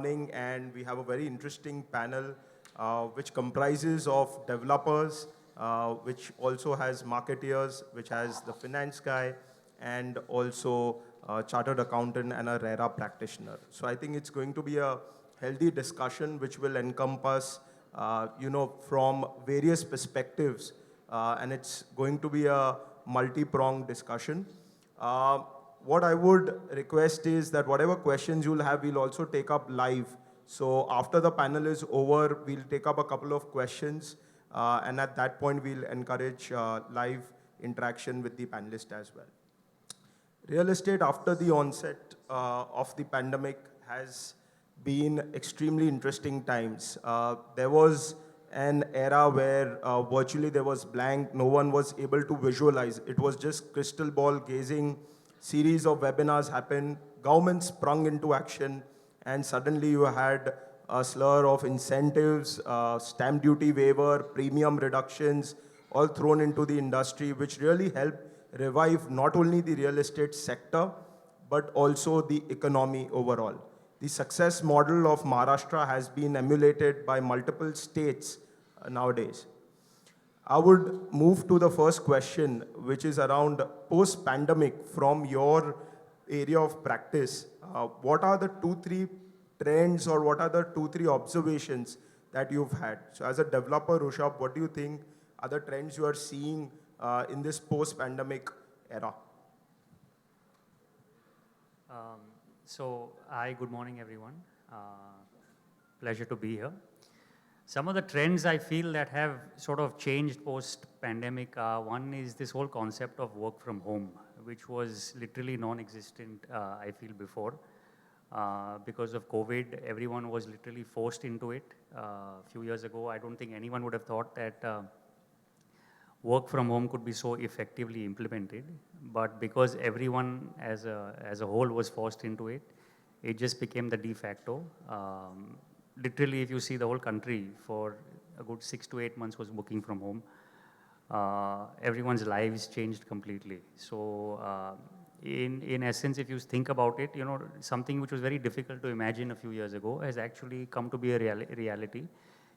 morning, and we have a very interesting panel which comprises of developers, which also has marketeers, which has the finance guy, and also a chartered accountant and a RERA practitioner. So I think it's going to be a healthy discussion which will encompass, from various perspectives, and it's going to be a multi-pronged discussion. Uh, what I would request is that whatever questions you'll have, we'll also take up live. So after the panel is over, we'll take up a couple of questions, and at that point, we'll encourage live interaction with the panelists as well. Real estate after the onset of the pandemic has been extremely interesting times. There was an era where virtually there was blank, no one was able to visualize. It was just crystal ball gazing, series of webinars happened, government sprung into action, and suddenly you had a slur of incentives, stamp duty waiver, premium reductions, all thrown into the industry, which really helped revive not only the real estate sector, but also the economy overall. The success model of Maharashtra has been emulated by multiple states nowadays. I would move to the first question, which is around post-pandemic from your area of practice. What are the two, three trends or what are the two, three observations that you've had? So as a developer, Rushabh, what do you think are the trends you are seeing in this post-pandemic era? Hi, good morning, everyone. Pleasure to be here. Some of the trends I feel that have sort of changed post-pandemic, one is this whole concept of work from home, which was literally non-existent, I feel, before. Because of COVID, everyone was literally forced into it. A few years ago, I don't think anyone would have thought that work from home could be so effectively implemented. But because everyone as a whole was forced into it, it just became the de facto. Literally, if you see the whole country for a good 6 to 8 months was working from home. Everyone's lives changed completely. So in essence, if you think about it, something which was very difficult to imagine a few years ago has actually come to be a reality.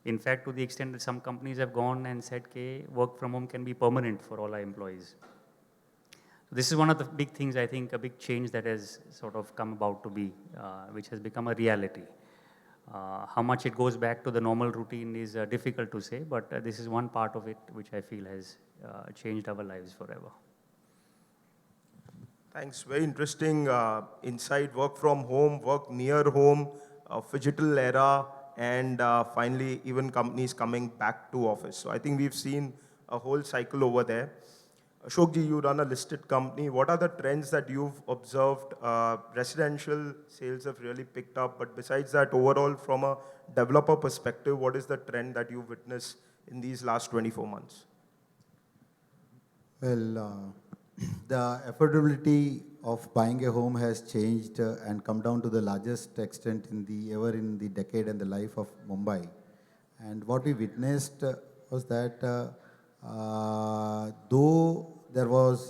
In fact, to the extent that some companies have gone and said, okay, work from home can be permanent for all our employees. So this is one of the big things, I think, a big change that has sort of come about to be, which has become a reality. How much it goes back to the normal routine is difficult to say, but this is one part of it which I feel has changed our lives forever. Thanks. Very interesting insight. Work from home, work near home, phygital era, and finally even companies coming back to office. So I think we've seen a whole cycle over there. Ashokji, you run a listed company. What are the trends that you've observed? Residential sales have really picked up, but besides that, overall, from a developer perspective, what is the trend that you've witnessed in these last 24 months? Well, the affordability of buying a home has changed and come down to the largest extent in the decade and the life of Mumbai. And what we witnessed was that though there was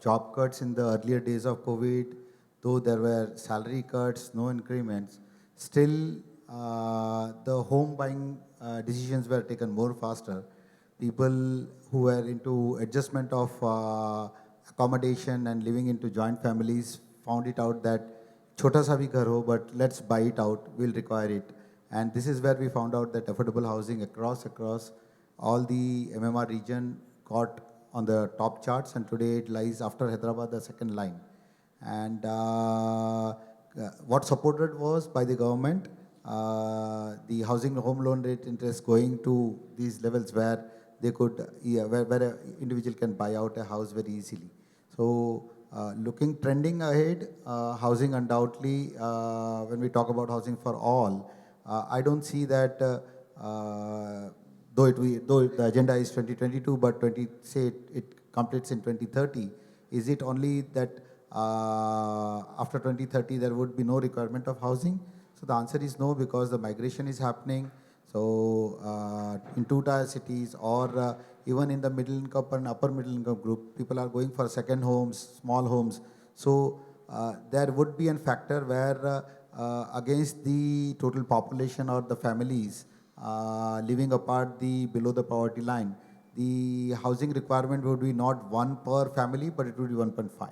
job cuts in the earlier days of COVID, though there were salary cuts, no increments, still the home buying decisions were taken more faster. People who were into adjustment of accommodation and living into joint families found it out that chota sa bhi ghar ho, but let's buy it out, we'll require it. And this is where we found out that affordable housing across all the MMR region got on the top charts, and today it lies after Hyderabad, the second line. And what supported was by the government, the housing home loan rate interest going to these levels where they could, where an individual can buy out a house very easily. So trending ahead, housing undoubtedly, when we talk about housing for all, I don't see that, though the agenda is 2022, but it completes in 2030, is it only that after 2030 there would be no requirement of housing? So the answer is no, because the migration is happening. So in two-tier cities or even in the middle income and upper middle income group, people are going for second homes, small homes. So there would be a factor where against the total population or the families living apart the below the poverty line, the housing requirement would be not one per family, but it would be 1.5.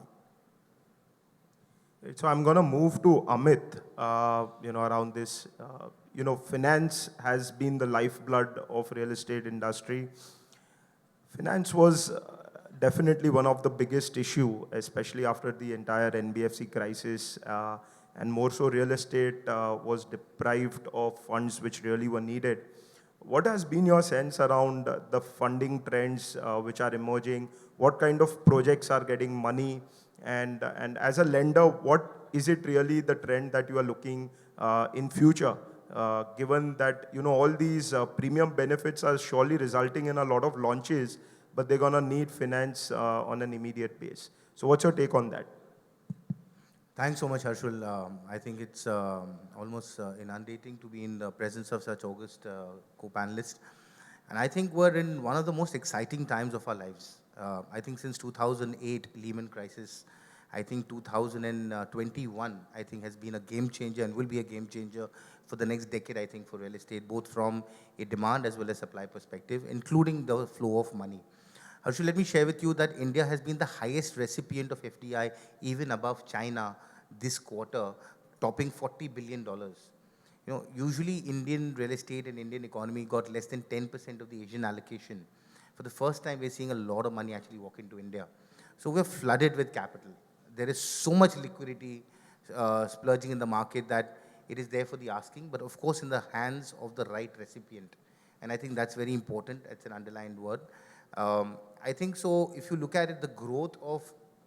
So I'm going to move to Amit, around this. Finance has been the lifeblood of real estate industry. Finance was definitely one of the biggest issue, especially after the entire NBFC crisis, and more so real estate was deprived of funds which really were needed. What has been your sense around the funding trends which are emerging? What kind of projects are getting money? And as a lender, what is it really the trend that you are looking in future? Given that all these premium benefits are surely resulting in a lot of launches, but they're gonna need finance on an immediate base. So, what's your take on that? Thanks so much, Harshul. I think it's almost inundating to be in the presence of such august co-panelists. And I think we're in one of the most exciting times of our lives. I think since 2008 Lehman crisis, I think 2021, I think has been a game changer and will be a game changer for the next decade, I think, for real estate, both from a demand as well as supply perspective, including the flow of money. Harshul, let me share with you that India has been the highest recipient of FDI, even above China this quarter, topping $40 billion. Usually Indian real estate and Indian economy got less than 10% of the Asian allocation. For the first time, we're seeing a lot of money actually walk into India. So we're flooded with capital. There is so much liquidity splurging in the market that it is there for the asking, but of course in the hands of the right recipient. And I think that's very important. It's an underlined word. I think so, if you look at it, the growth of,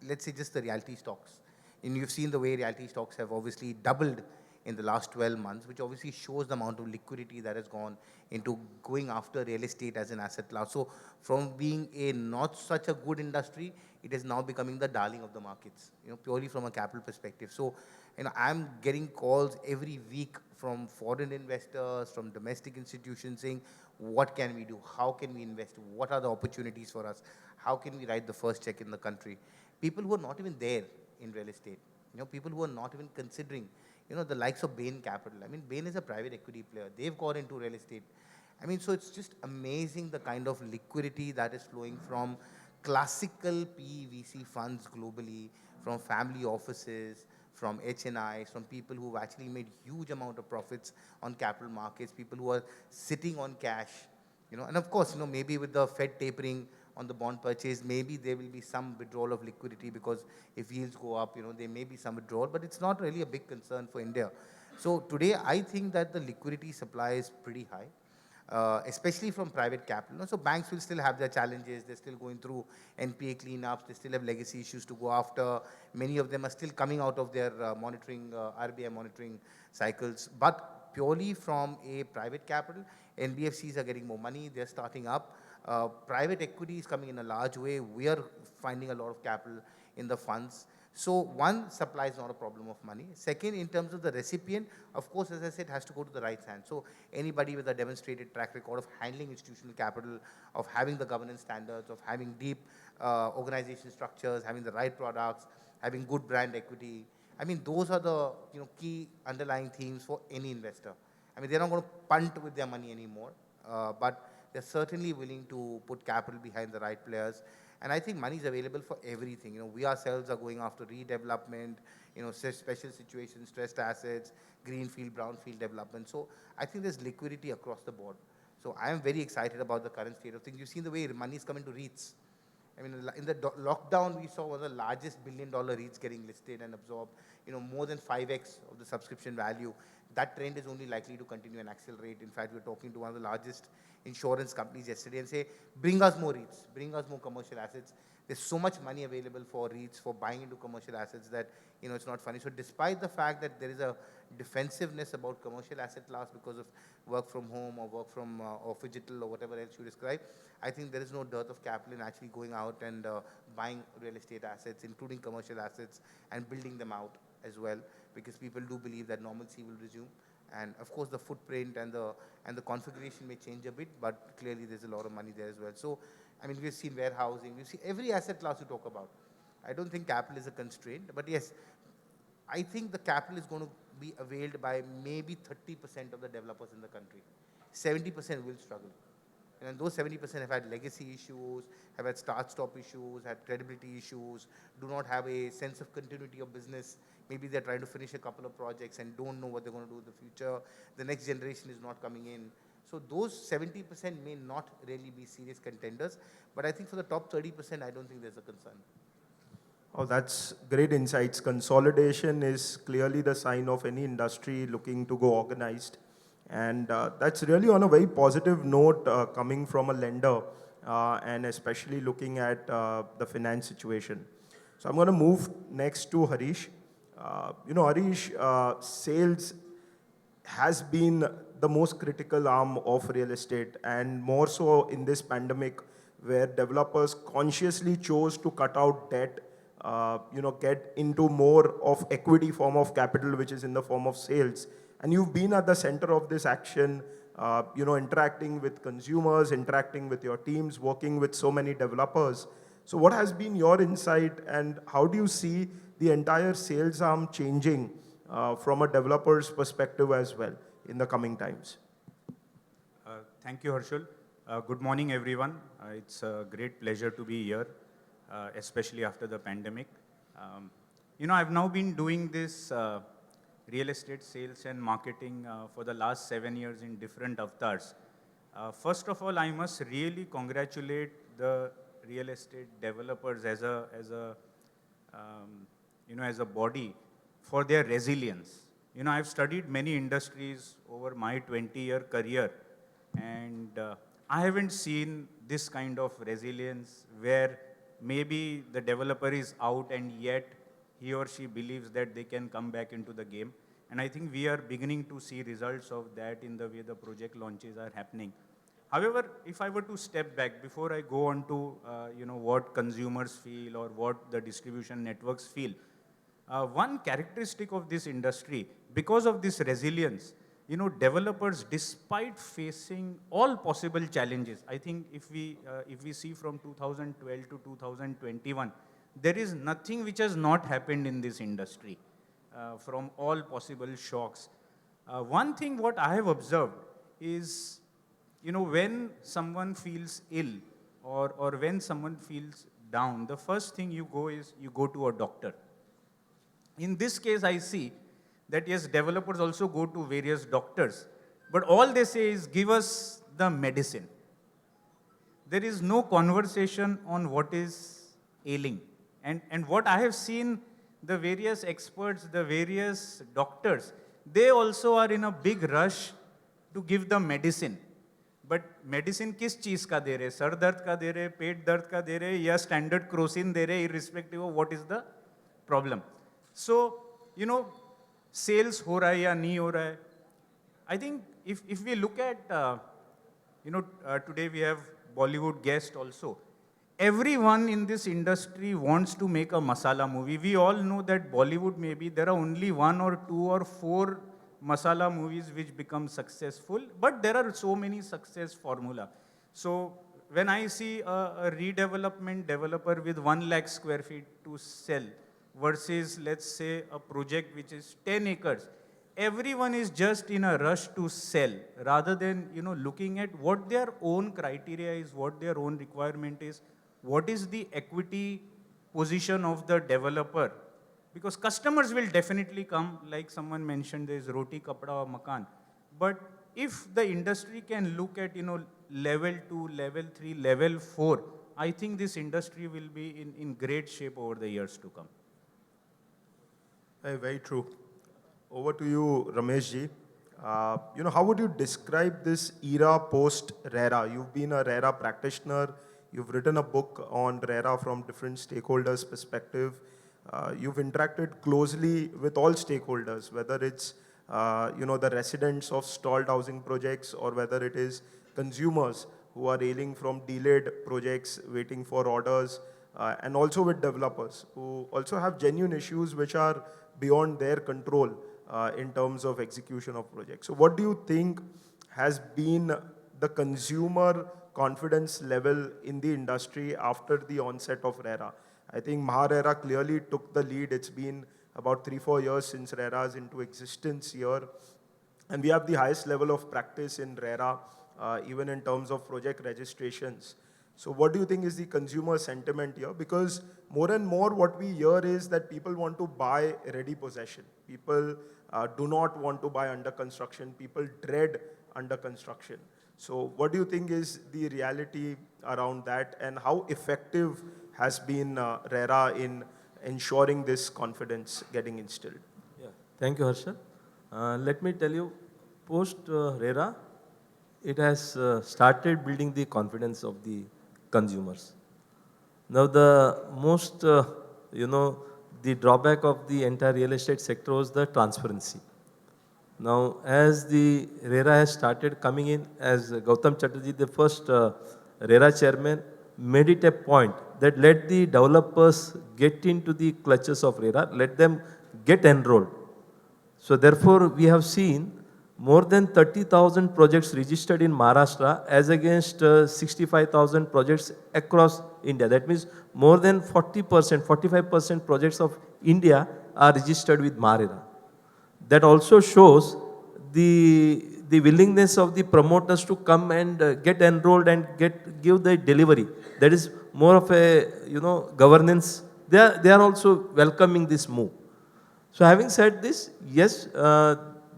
let's say, just the realty stocks, and you've seen the way realty stocks have obviously doubled in the last 12 months, which obviously shows the amount of liquidity that has gone into going after real estate as an asset class. So from being a not such a good industry, it is now becoming the darling of the markets, purely from a capital perspective. So, I'm getting calls every week from foreign investors, from domestic institutions saying, what can we do? How can we invest? What are the opportunities for us? How can we write the first check in the country? People who are not even there in real estate, people who are not even considering, the likes of Bain Capital. I mean, Bain is a private equity player. They've got into real estate. I mean, so it's just amazing the kind of liquidity that is flowing from classical PE/VC funds globally, from family offices, from HNIs, from people who've actually made huge amount of profits on capital markets, people who are sitting on cash, and of course, maybe with the Fed tapering on the bond purchase, maybe there will be some withdrawal of liquidity because if yields go up, there may be some withdrawal, but it's not really a big concern for India. So today, I think that the liquidity supply is pretty high. Especially from private capital. So banks will still have their challenges. They're still going through NPA cleanups. They still have legacy issues to go after. Many of them are still coming out of their RBI monitoring cycles. But purely from a private capital, NBFCs are getting more money. They're starting up. Private equity is coming in a large way. We are finding a lot of capital in the funds. So one, supply is not a problem of money. Second, in terms of the recipient, of course, as I said, has to go to the right hand. So anybody with a demonstrated track record of handling institutional capital, of having the governance standards, of having deep organization structures, having the right products, having good brand equity. I mean, those are the key underlying themes for any investor. I mean, they're not going to punt with their money anymore, but they're certainly willing to put capital behind the right players. And I think money is available for everything. We ourselves are going after redevelopment, special situations, stressed assets, greenfield, brownfield development. So I think there's liquidity across the board. So I am very excited about the current state of things. You've seen the way money is coming to REITs. I mean, in the lockdown, we saw one of the largest billion-dollar REITs getting listed and absorbed, more than 5x of the subscription value. That trend is only likely to continue and accelerate. In fact, we're talking to one of the largest insurance companies yesterday and say, bring us more REITs, bring us more commercial assets. There's so much money available for REITs, for buying into commercial assets that, it's not funny. So despite the fact that there is a defensiveness about commercial asset class because of work from home or work from, or digital or whatever else you describe, I think there is no dearth of capital in actually going out and buying real estate assets, including commercial assets, and building them out as well, because people do believe that normalcy will resume. And of course, the footprint and the configuration may change a bit, but clearly there's a lot of money there as well. So, I mean, we've seen warehousing, we've seen every asset class you talk about. I don't think capital is a constraint, but yes, I think the capital is going to be availed by maybe 30% of the developers in the country. 70% will struggle. And then those 70% have had legacy issues, have had start-stop issues, had credibility issues, do not have a sense of continuity of business. Maybe they're trying to finish a couple of projects and don't know what they're going to do in the future. The next generation is not coming in. So those 70% may not really be serious contenders. But I think for the top 30%, I don't think there's a concern. Oh, that's great insights. Consolidation is clearly the sign of any industry looking to go organized. And that's really on a very positive note coming from a lender and especially looking at the finance situation. So I'm going to move next to Harish. Harish, sales has been the most critical arm of real estate, and more so in this pandemic where developers consciously chose to cut out debt, get into more of equity form of capital, which is in the form of sales. And you've been at the center of this action, interacting with consumers, interacting with your teams, working with so many developers. So what has been your insight, and how do you see the entire sales arm changing from a developer's perspective as well in the coming times? Thank you, Harshul. Good morning, everyone. It's a great pleasure to be here, especially after the pandemic. I've now been doing this real estate sales and marketing for the last 7 years in different avatars. First of all, I must really congratulate the real estate developers as a body for their resilience. I've studied many industries over my 20-year career, and I haven't seen this kind of resilience where maybe the developer is out and yet he or she believes that they can come back into the game. And I think we are beginning to see results of that in the way the project launches are happening. However, if I were to step back before I go on to what consumers feel or what the distribution networks feel, one characteristic of this industry, because of this resilience, developers, despite facing all possible challenges, I think if we see from 2012 to 2021, there is nothing which has not happened in this industry from all possible shocks. One thing what I have observed is, when someone feels ill or when someone feels down, the first thing you go to a doctor. In this case, I see that yes, developers also go to various doctors, but all they say is give us the medicine. There is no conversation on what is ailing. And what I have seen, the various experts, the various doctors, they also are in a big rush to give the medicine. But medicine किस चीज का दे रहे? Sir दर्द का दे रहे, पेट दर्द का दे रहे, या standard crocin दे रहे, irrespective of what is the problem. So, sales हो रहा है या नहीं हो रहा है. I think if we look at, today we have Bollywood guest also. Everyone in this industry wants to make a masala movie. We all know that Bollywood maybe there are only 1 or 2 or 4 masala movies which become successful, but there are so many success formula. So when I see a redevelopment developer with 1 lakh square feet to sell versus, let's say, a project which is 10 acres, everyone is just in a rush to sell rather than, looking at what their own criteria is, what their own requirement is, what is the equity position of the developer. Because customers will definitely come, like someone mentioned, there is roti, kapda or makan. But if the industry can look at, level 2, level 3, level 4, I think this industry will be in great shape over the years to come. Very true. Over to you, Ramesh ji. How would you describe this era post-RERA? You've been a RERA practitioner. You've written a book on RERA from different stakeholders' perspective. You've interacted closely with all stakeholders, whether it's the residents of stalled housing projects or whether it is consumers who are ailing from delayed projects, waiting for orders, and also with developers who also have genuine issues which are beyond their control in terms of execution of projects. So what do you think has been the consumer confidence level in the industry after the onset of RERA? I think MahaRERA clearly took the lead. It's been about 3-4 years since RERA is into existence here. And we have the highest level of practice in RERA, even in terms of project registrations. So what do you think is the consumer sentiment here? Because more and more what we hear is that people want to buy ready possession. People do not want to buy under construction. People dread under construction. So what do you think is the reality around that, and how effective has been RERA in ensuring this confidence getting instilled? Yeah. Thank you, Harshal. Let me tell you, post RERA, it has started building the confidence of the consumers. Now, the most, the drawback of the entire real estate sector was the transparency. Now, as the RERA has started coming in, as Gautam Chatterjee, the first RERA chairman, made it a point that let the developers get into the clutches of RERA, let them get enrolled. So therefore, we have seen more than 30,000 projects registered in Maharashtra as against 65,000 projects across India. That means more than 40%, 45% projects of India are registered with MahaRERA. That also shows the willingness of the promoters to come and get enrolled and give the delivery. That is more of a governance. They are also welcoming this move. So having said this, yes,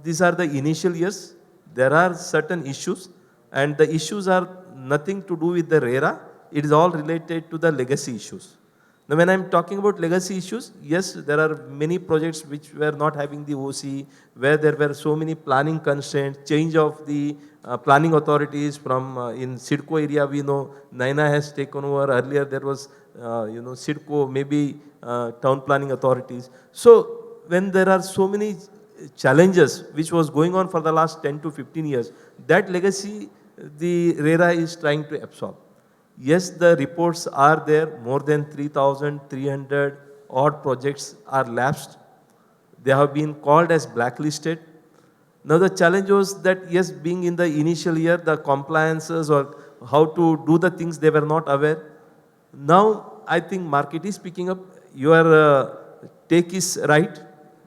these are the initial years. There are certain issues, and the issues are nothing to do with the RERA. It is all related to the legacy issues. Now, when I'm talking about legacy issues, yes, there are many projects which were not having the OC, where there were so many planning constraints, change of the planning authorities from in CIDCO area. We know Naina has taken over. Earlier there was, CIDCO, maybe town planning authorities. So when there are so many challenges which was going on for the last 10 to 15 years, that legacy the RERA is trying to absorb. Yes, the reports are there, more than 3,300 odd projects are lapsed. They have been called as blacklisted. Now the challenge was that, yes, being in the initial year, the compliances or how to do the things, they were not aware. Now I think market is picking up. Your take is right,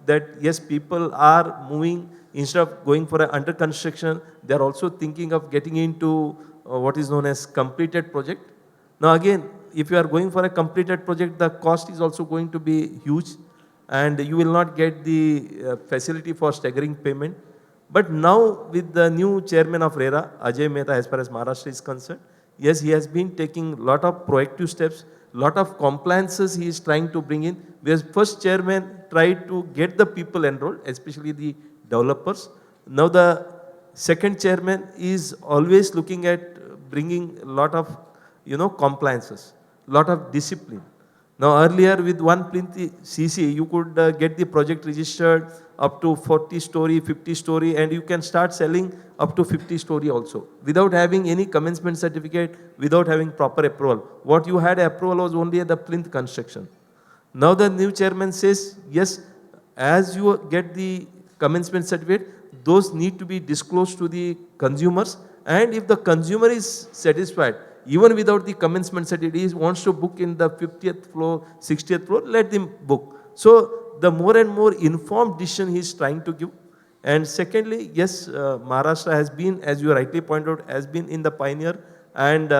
that yes, people are moving, instead of going for an under construction, they are also thinking of getting into what is known as completed project. Now again, if you are going for a completed project, the cost is also going to be huge, and you will not get the facility for staggering payment. But now with the new chairman of RERA, Ajay Mehta, as far as Maharashtra is concerned, yes, he has been taking a lot of proactive steps, lot of compliances he is trying to bring in. Whereas first chairman tried to get the people enrolled, especially the developers. Now the second chairman is always looking at bringing a lot of compliances, lot of discipline. Now earlier with one plinth CC, you could get the project registered up to 40 story, 50 story, and you can start selling up to 50 story also, without having any commencement certificate, without having proper approval. What you had approval was only at the plinth construction. Now the new chairman says, yes, as you get the commencement certificate, those need to be disclosed to the consumers, and if the consumer is satisfied, even without the commencement certificate, he wants to book in the 50th floor, 60th floor, let him book. So the more and more informed decision he is trying to give. And secondly, yes, Maharashtra has been, as you rightly pointed out, has been in the pioneer, and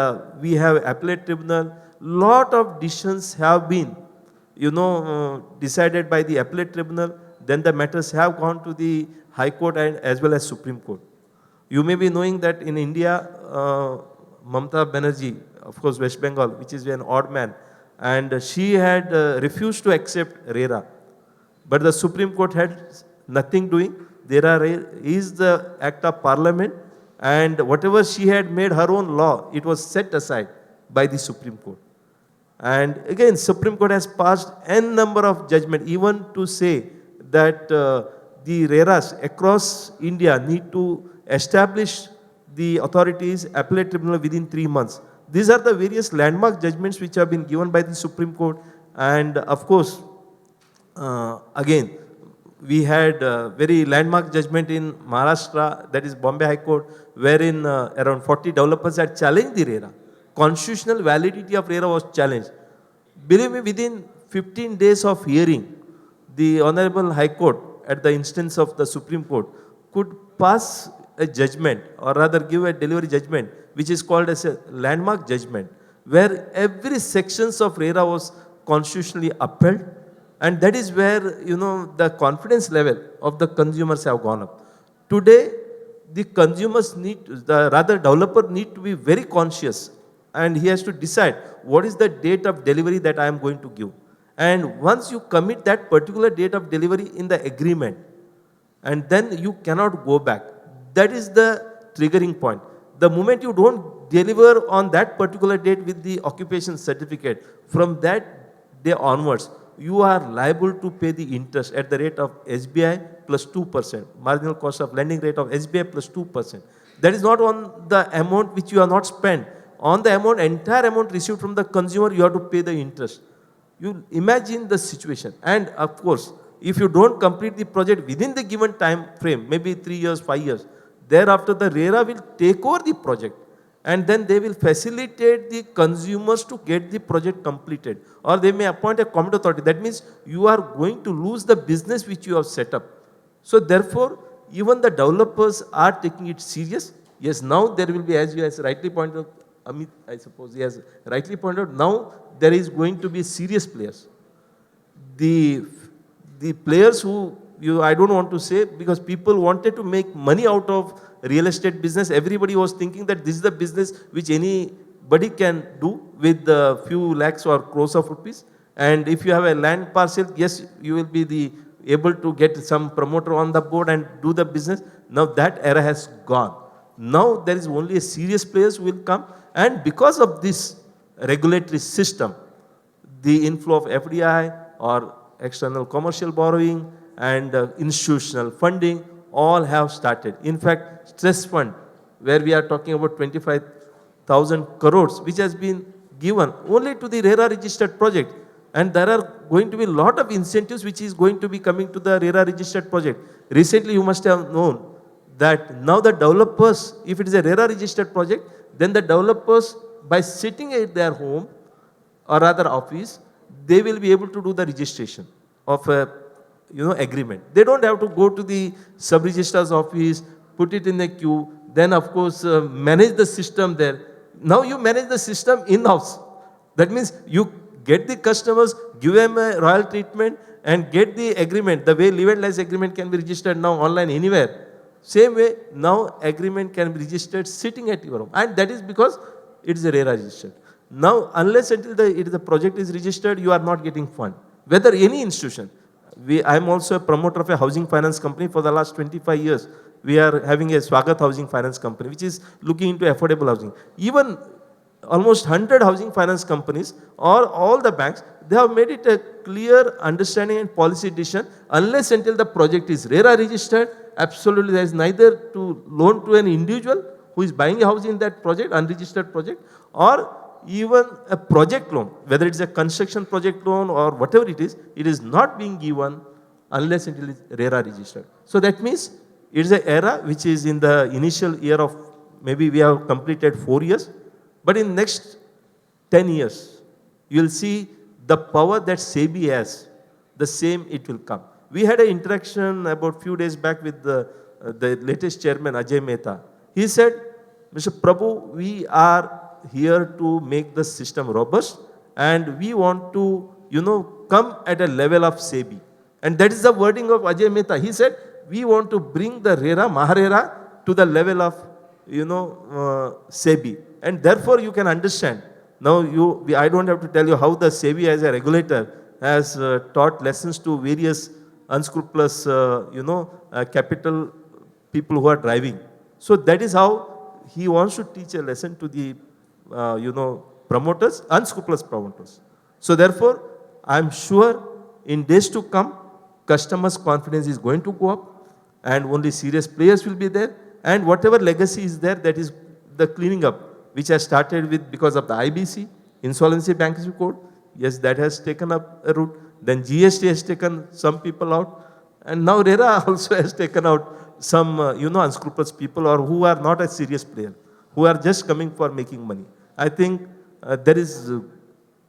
we have appellate tribunal. Lot of decisions have been, decided by the appellate tribunal. Then the matters have gone to the High Court and as well as Supreme Court. You may be knowing that in India, Mamata Banerjee, of course West Bengal, which is an odd man, and she had refused to accept RERA. But the Supreme Court had nothing doing. There is the Act of Parliament, and whatever she had made her own law, it was set aside by the Supreme Court. And again, Supreme Court has passed n number of judgments, even to say that the RERAs across India need to establish the authorities, appellate tribunal within 3 months. These are the various landmark judgments which have been given by the Supreme Court. And of course, again, we had a very landmark judgment in Maharashtra, that is Bombay High Court, wherein around 40 developers had challenged the RERA. Constitutional validity of RERA was challenged. Believe me, within 15 days of hearing, the Honorable High Court, at the instance of the Supreme Court, could pass a judgment, or rather give a delivery judgment, which is called as a landmark judgment, where every sections of RERA was constitutionally upheld, and that is where, you know, the confidence level of the consumers have gone up. Today, the consumers need, the rather developer need to be very conscious, and he has to decide what is the date of delivery that I am going to give. And once you commit that particular date of delivery in the agreement, and then you cannot go back. That is the triggering point. The moment you don't deliver on that particular date with the occupation certificate, from that day onwards, you are liable to pay the interest at the rate of SBI plus 2%, marginal cost of lending rate of SBI plus 2%. That is not on the amount which you have not spent. On the amount, entire amount received from the consumer, you have to pay the interest. You imagine the situation. And of course, if you don't complete the project within the given time frame, maybe 3 years, 5 years, thereafter the RERA will take over the project, and then they will facilitate the consumers to get the project completed. Or they may appoint a competent authority. That means you are going to lose the business which you have set up. So therefore, even the developers are taking it serious. Yes, now there will be, as you has rightly pointed out, Amit, I suppose he has rightly pointed out, now there is going to be serious players. The players who, I don't want to say, because people wanted to make money out of real estate business. Everybody was thinking that this is the business which anybody can do with a few lakhs or crores of rupees. And if you have a land parcel, yes, you will be able to get some promoter on the board and do the business. Now that era has gone. Now there is only a serious players who will come, and because of this regulatory system, the inflow of FDI or external commercial borrowing and institutional funding all have started. In fact, stress fund, where we are talking about 25,000 crores, which has been given only to the RERA registered project. And there are going to be a lot of incentives which is going to be coming to the RERA registered project. Recently, you must have known that now the developers, if it is a RERA registered project, then the developers, by sitting at their home or rather office, they will be able to do the registration of a agreement. They don't have to go to the sub-registrar's office, put it in the queue, then of course manage the system there. Now you manage the system in-house. That means you get the customers, give them a royal treatment, and get the agreement. The way live and license agreement can be registered now online anywhere. Same way, now agreement can be registered sitting at your home. And that is because it is a RERA registered. Now, unless until the project is registered, you are not getting fund. Whether any institution. I am also a promoter of a housing finance company for the last 25 years. We are having a Swagat Housing Finance Company, which is looking into affordable housing. Even almost 100 housing finance companies or all the banks, they have made it a clear understanding and policy decision. Unless until the project is RERA registered, absolutely there is neither to loan to an individual who is buying a house in that project, unregistered project, or even a project loan, whether it's a construction project loan or whatever it is not being given unless until it's RERA registered. So that means it is an era which is in the initial year of, maybe we have completed 4 years, but in next 10 years, you will see the power that SEBI has, the same it will come. We had an interaction about few days back with the latest chairman, Ajay Mehta. He said, Mr. Prabhu, we are here to make the system robust, and we want to, come at a level of SEBI. And that is the wording of Ajay Mehta. He said, we want to bring the RERA, Maharera, to the level of, SEBI. And therefore, you can understand. Now, I don't have to tell you how the SEBI as a regulator has taught lessons to various unscrupulous, capital people who are driving. So that is how he wants to teach a lesson to the, promoters, unscrupulous promoters. So therefore, I am sure in days to come, customers' confidence is going to go up, and only serious players will be there. And whatever legacy is there, that is the cleaning up, which has started with because of the IBC, Insolvency Bankruptcy Code. Yes, that has taken up a route. Then GST has taken some people out. And now RERA also has taken out some, unscrupulous people or who are not a serious player, who are just coming for making money. I think there is a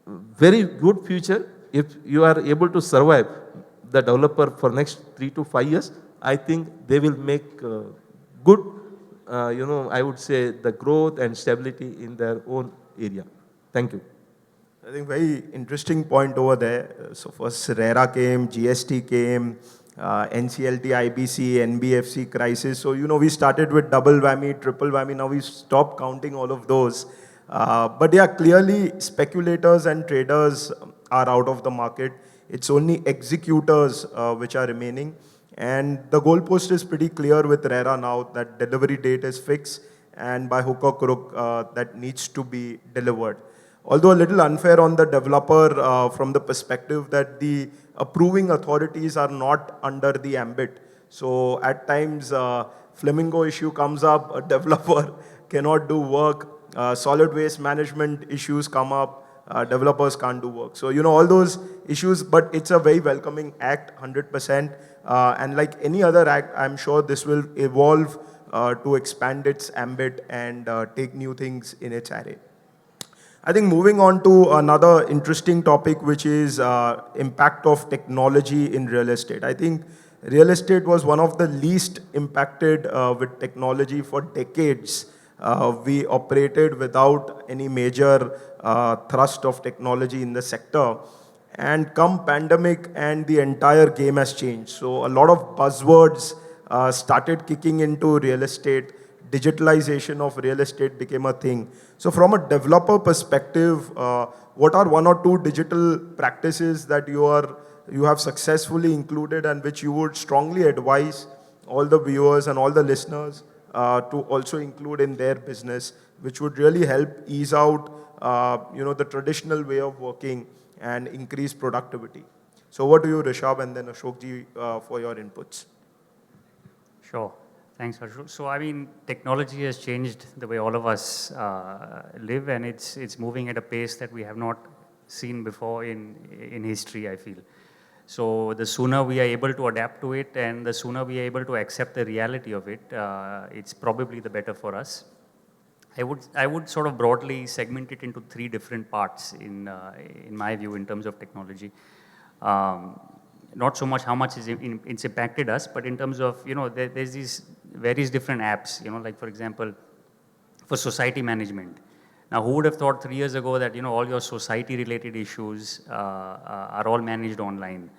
very good future if you are able to survive. the developer for next 3 to 5 years, I think they will make good, I would say the growth and stability in their own area. Thank you. I think very interesting point over there. So first RERA came, GST came, NCLT, IBC, NBFC crisis. So, we started with double whammy, triple whammy. Now we stopped counting all of those. But yeah, clearly speculators and traders are out of the market. It's only executors which are remaining. And the goalpost is pretty clear with RERA now that delivery date is fixed and by hook or crook that needs to be delivered. Although a little unfair on the developer from the perspective that the approving authorities are not under the ambit. So at times, flamingo issue comes up, a developer cannot do work, solid waste management issues come up, developers can't do work. So, all those issues, but it's a very welcoming act, 100%. And like any other act, I'm sure this will evolve to expand its ambit and take new things in its array. I think moving on to another interesting topic, which is impact of technology in real estate. I think real estate was one of the least impacted with technology for decades. We operated without any major thrust of technology in the sector. And come pandemic and the entire game has changed. So a lot of buzzwords started kicking into real estate. Digitalization of real estate became a thing. So from a developer perspective, what are one or two digital practices that you have successfully included and which you would strongly advise all the viewers and all the listeners to also include in their business, which would really help ease out the traditional way of working and increase productivity? So over to you, Rishabh, and then Ashokji for your inputs. Sure. Thanks, Harshul. So, I mean, technology has changed the way all of us live, and it's moving at a pace that we have not seen before in history, I feel. So, the sooner we are able to adapt to it and the sooner we are able to accept the reality of it, it's probably the better for us. I would sort of broadly segment it into three different parts in my view in terms of technology. Not so much how much it's impacted us, but in terms of, there's these various different apps, like for example, for society management. Now, who would have thought 3 years ago that, all your society related issues are all managed online?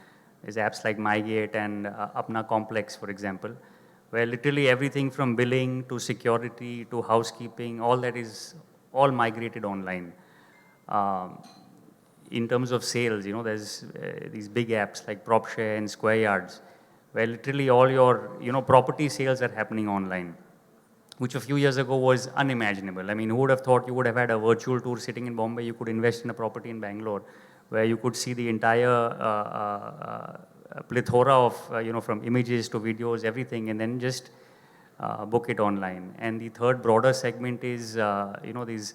There's apps like MyGate and Apna Complex, for example, where literally everything from billing to security to housekeeping, all that is all migrated online. In terms of sales, there's these big apps like PropShare and Square Yards, where literally all your, property sales are happening online, which a few years ago was unimaginable. I mean, who would have thought you would have had a virtual tour sitting in Bombay, you could invest in a property in Bangalore, where you could see the entire plethora of, from images to videos, everything, and then just book it online. And the third broader segment is, these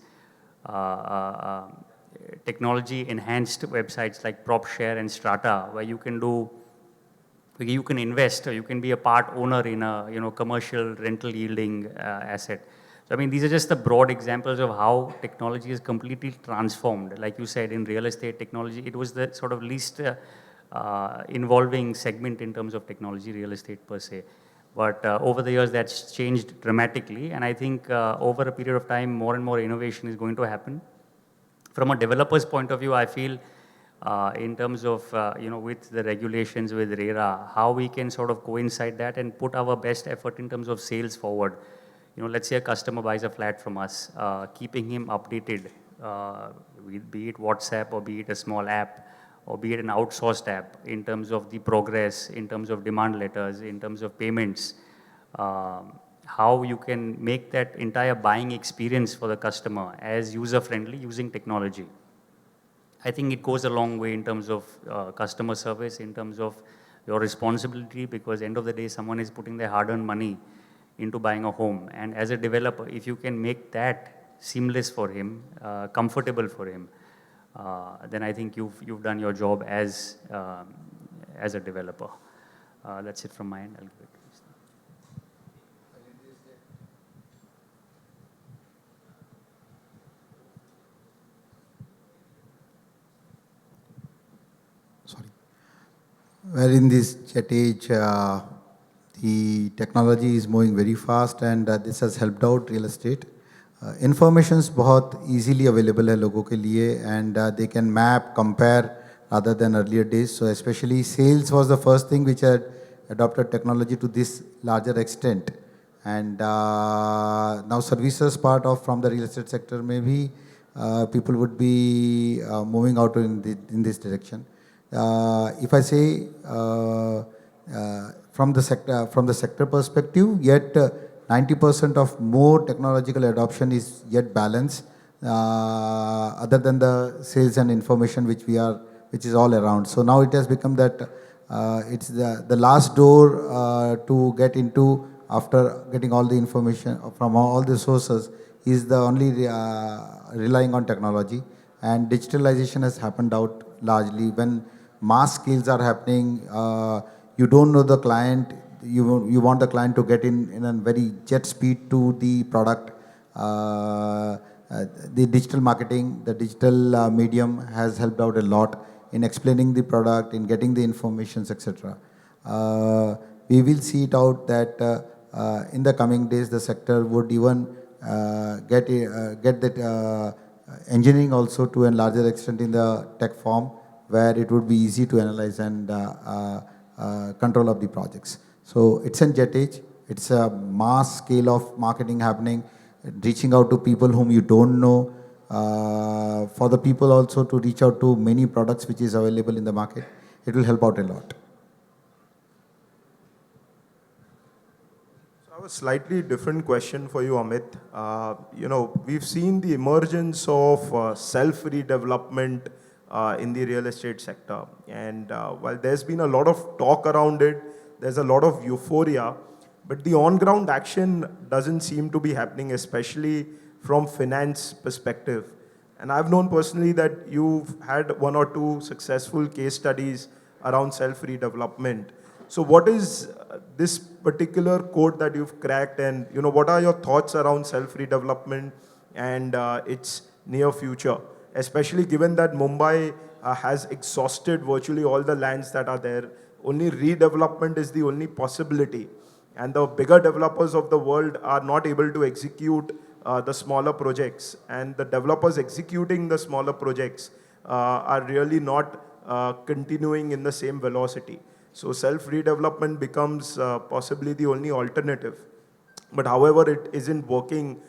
technology enhanced websites like PropShare and Strata, where you can invest or you can be a part owner in a commercial rental yielding asset. So I mean, these are just the broad examples of how technology is completely transformed. Like you said, in real estate technology, it was the sort of least involving segment in terms of technology, real estate per se. But over the years, that's changed dramatically. And I think over a period of time, more and more innovation is going to happen. From a developer's point of view, I feel in terms of, with the regulations, with RERA, how we can sort of coincide that and put our best effort in terms of sales forward. Let's say a customer buys a flat from us, keeping him updated, be it WhatsApp or be it a small app or be it an outsourced app in terms of the progress, in terms of demand letters, in terms of payments, how you can make that entire buying experience for the customer as user-friendly using technology. I think it goes a long way in terms of customer service, in terms of your responsibility, because end of the day, someone is putting their hard-earned money into buying a home. And as a developer, if you can make that seamless for him, comfortable for him, then I think you've done your job as a developer. That's it from my end. I'll give it to you. Well, in this jet age, the technology is moving very fast, and this has helped out real estate. Informations बहुत easily available है लोगों के लिए, and they can map, compare rather than earlier days. So especially sales was the first thing which had adopted technology to this larger extent. And now services part of from the real estate sector, maybe people would be moving out in this direction. If I say from the sector perspective, yet 90% of more technological adoption is yet balanced, other than the sales and information which is all around. So now it has become that it's the last door to get into after getting all the information from all the sources is the only relying on technology, and digitalization has happened out largely when mass scales are happening. You don't know the client. You want the client to get in a very jet speed to the product. The digital marketing, the digital medium has helped out a lot in explaining the product, in getting the informations, etc. We will see it out that in the coming days, the sector would even get that engineering also to a larger extent in the tech form, where it would be easy to analyze and control of the projects. So it's a jet age. It's a mass scale of marketing happening, reaching out to people whom you don't know. For the people also to reach out to many products which is available in the market, it will help out a lot. So I have a slightly different question for you, Amit. We've seen the emergence of self-redevelopment in the real estate sector. And while there's been a lot of talk around it, there's a lot of euphoria, but the on-ground action doesn't seem to be happening, especially from finance perspective. And I've known personally that you've had one or two successful case studies around self-redevelopment. So what is this particular code that you've cracked, and what are your thoughts around self-redevelopment and its near future, especially given that Mumbai has exhausted virtually all the lands that are there. Only redevelopment is the only possibility. And the bigger developers of the world are not able to execute the smaller projects. And the developers executing the smaller projects are really not continuing in the same velocity. So self-redevelopment becomes possibly the only alternative. But however, it isn't working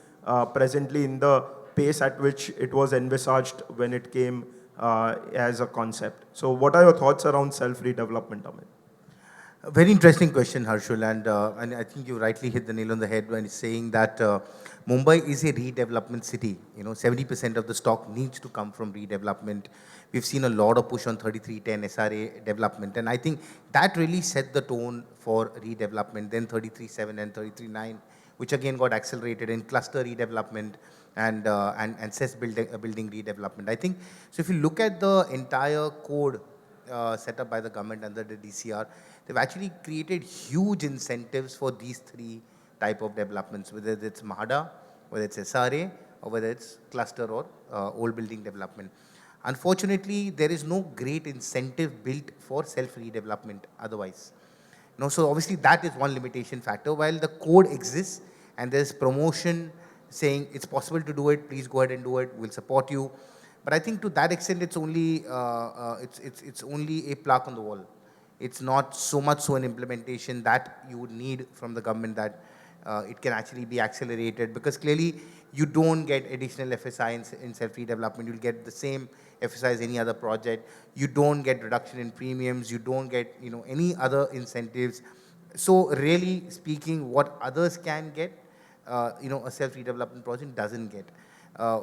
presently in the pace at which it was envisaged when it came as a concept. So what are your thoughts around self-redevelopment, Amit? A very interesting question, Harshul, and I think you rightly hit the nail on the head when saying that Mumbai is a redevelopment city. 70% of the stock needs to come from redevelopment. We've seen a lot of push on 3310 SRA development, and I think that really set the tone for redevelopment. Then 337 and 339, which again got accelerated in cluster redevelopment and CES building redevelopment. I think so. If you look at the entire code set up by the government under the DCR, they've actually created huge incentives for these three type of developments, whether it's MHADA, whether it's SRA, or whether it's cluster or old building development. Unfortunately, there is no great incentive built for self-redevelopment otherwise. So obviously that is one limitation factor. While the code exists and there's promotion saying it's possible to do it, please go ahead and do it, we'll support you. But I think to that extent, it's only it's only a plaque on the wall. It's not so much so an implementation that you would need from the government that it can actually be accelerated, because clearly you don't get additional FSI in self-redevelopment. You'll get the same FSI as any other project. You don't get reduction in premiums. You don't get any other incentives. So really speaking, what others can get, a self-redevelopment project doesn't get.